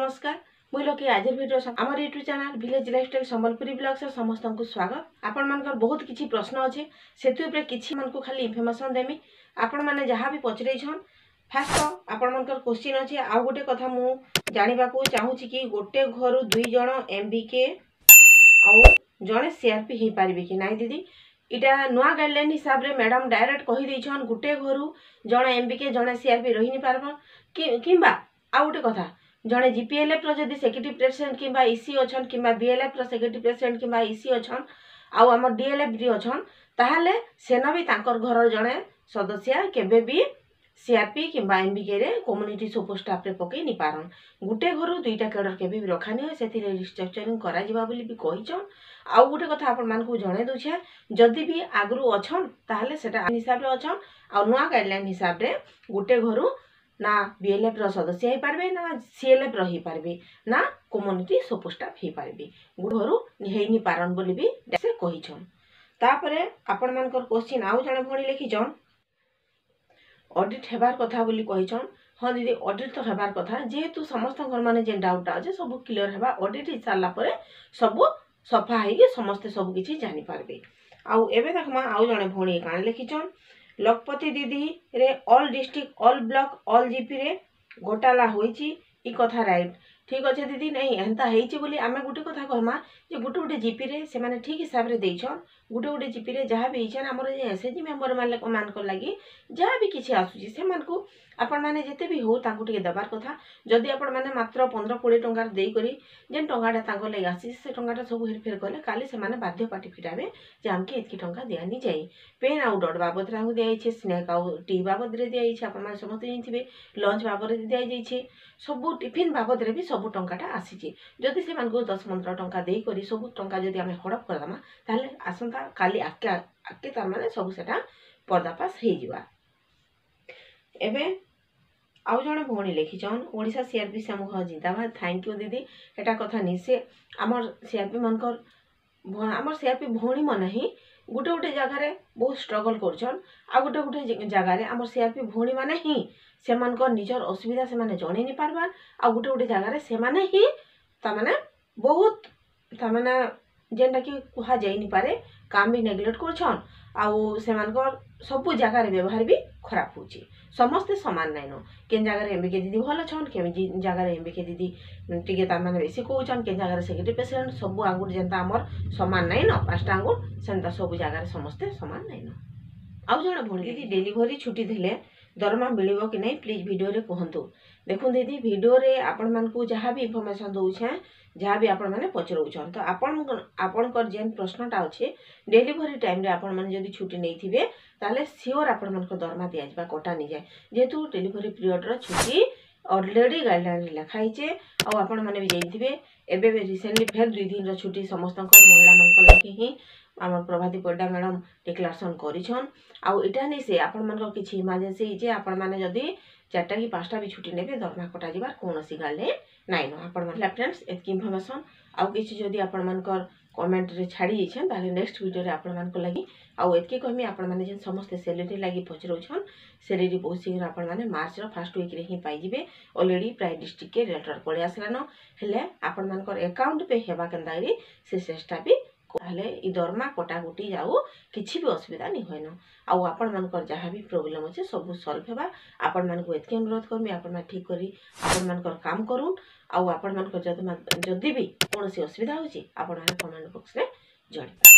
नमस्कार मुझे लोग आज भिडियो आम YouTube channel village lifestyle Sambalpuri blog से समस्त को स्वागत। आपण मानकर बहुत किसी प्रश्न अच्छे से किसी मन को खाली इनफर्मेशन देमी आपण मैंने जहाँ भी पचर फास्ट आपण मानकर क्वेश्चन अच्छे आउ गोटे कथा मु जाना चाहूँगी कि गोटे घर 2 जन MBK आउ जड़े CRP हो पारे कि ना दीदी इटा नुआ गाइडलाइन हिसाब रे मैडम डायरेक्ट कही गोटे घर जड़े MBK जड़े CRP रही नहीं पारब कि आउ गोटे कथा जड़े GPLF जदि सेक्रेटरी प्रेसिडेंट कि EC अच्छन कि BLF सेक्रेटरी प्रेसिडेंट कि EC अच्छन आउ आम DLF भी अच्छन ताहले सेना भी तांकर घर जड़े सदस्य केबे भी CRP कि MBK रे कम्युनिटी सपोर्ट स्टाफ रे पकई नि पारन गुटे घर 2टा कैडर केबे भी रखा नहीं से रिस्ट्रक्चरिंग करा जिबा बोली भी कहिचन। आउ गोटे कथा आपण मान को जणे दोछे जदि भी आगरु अच्छन ताहले सेटा हिसाब रे अच्छन आ नुआ गाइडलाइन हिसाब रे गुटे घर ना BLF रो सदस्य हो पारबे ना CLF रही पारबे ना कम्युनिटी सपोर्ट स्टाफ हो पारबे गुरु हेई नि पारन बोली भी से कहिछन। तापरे आपण मानकर क्वेश्चन आउ जणे भणी लिखिछन ऑडिट हेबार कथा बोली कहिछन। हाँ दीदी ऑडिट तो हेबार कथा जेहेतु समस्त घर माने जे डाउट अछि सब क्लियर हेबा ऑडिट हि सारला परे सब सफा हेगी समस्त सब किछि जानि पारबे। आउ एबे देखमा आउ जणे भणी कान लिखिछन लखपति दीदी रे all district all block all GP रे घोटाला होईची ई कथा राइट ठीक अच्छे दीदी नहीं एंता हेची बोली आमे गुटे कथा कहमा जे गुटे गुटे GP रे से माने ठीक हिसाब रे देइछन गुटे गुटे GP रे जहाँ भी इछन हमर जे SHG मेंबर माने मान को लागि जहाँ भी किछि आसुची से मान को आपण माने जेते भी हो तांको टिके दबार कथा जदि आपण माने मात्र 15-20 टंका देई करी जेन टंकाटा तांको लागि आसी से टंकाटा सब हेरफेर कले काली से माने बाध्य पार्टी फिटाबे जे हमके इतकी टंका दियानी जाई पेन आउ डॉट बाबद राहु दियाई छे स्नैक आउ टी बाबद रे दियाई छे आपण माने समस्त जानिथिबे लंच बाबद रे दियाई जाई छे सब टिफिन बाबद रे भी सब टंकाटा आसी जदि से मान को 10-15 टंका देई करी सब टंका जदि आमे हड़प करदमा ताले आसंता काली आके तार माने सब सेटा पर्दापास हे जिवा। एबे आउ जणे भणी लिखिछन ओडिशा CRP समूह जिंदाबाद थैंक यू दीदी एटा कथा निसे हमर CRP मनकर हमर CRP भणी मन ही गुटे गुटे जगह रे बहुत स्ट्रगल करछन आ गुटे गुटे जगह रे हमर CRP भणी माने ही से मनकर निजर असुविधा से माने जणे नि पारबार आ गुटे गुटे जगह रे से माने ही ता माने बहुत ता माने जेनटा कि कुहा जाई नि पारे काम भी नेग्लेक्ट करछन आउ से मनकर सब जगह रे व्यवहार भी खराब होची समस्त समान नाइन केन जगह रे MBK दीदी भल छन के जगह रे MBK दीदी टिके ता माने बेसी कहउछन केन जगह रे सेक्रेटरी प्रेसिडेंट सब आंगुर जेंता हमर समान नाइन पांचटा आंगुर सेंता सब जगह रे समस्त समान नाइन। आउ जण भण दीदी डिलीवरी छुट्टी देले दरमा मिलिबो कि नहीं प्लीज वीडियो रे कहंतु। देखो दीदी वीडियो रे आपण मान को जहाँ भी इनफॉरमेशन दउछे जहाँ भी आपण माने पचरउछन तो आपण कर जेन प्रश्नटा अछि डिलीवरी टाइम रे आपण माने जदी छुट्टी नै थिबे ताले सियोर आपण मान को दरमा दिया जबा कोटा नि जाय जेतु डिलीवरी पीरियड रो छुट्टी ऑलरेडी गाइडलाइन रे लिखाई छे आ आपण माने भी जाइथिबे एबे रिसेंटली फेर 2 दिन रो छुट्टी समस्त महिला मान को लागि ही आम प्रभाती परिडा मैडम डिक्लेरेशन करिछन आउ इटा नै से आपण मान को किछि इमरजेंसी जे आपण माने जदी 4टा कि 5टा भी छुट्टी नेबे दरमा कोटा जिबार कोनोसी गाले नाइन आपण मान फ्रेंड्स एतकी इनफॉरमेशन आउ किछि जदी आपण मान कर कमेंट रे छाड़ी जेछन ताले नेक्स्ट वीडियो रे आपण मान को लागि आउ एतकी कहमी आपण माने जे समस्त सैलरी लागि पचरउछन सैलरी बहुत शीघ्र आपण माने मार्च रो फर्स्ट वीक रे ही पाई जिबे ऑलरेडी प्राय डिस्ट्रिक्ट के लेटर पड़े आसलानो हेले आपण मान कर अकाउंट पे हेबा केनदारी से चेष्टा भी ताले ई दरमा कोटा गुटी जाऊ किछि भी असुविधा नहीं होइनो आउ आपण मान कर जहाँ भी प्रॉब्लम अछि सब सॉल्व हेबा आपण मान को एतके अनुरोध करमी आपण मान ठीक करी आपण मान कर काम करू आउ आपण मान कर जदी भी कोनोसी असुविधा होछि आपण मान कमेंट बॉक्स रे जणाइबा।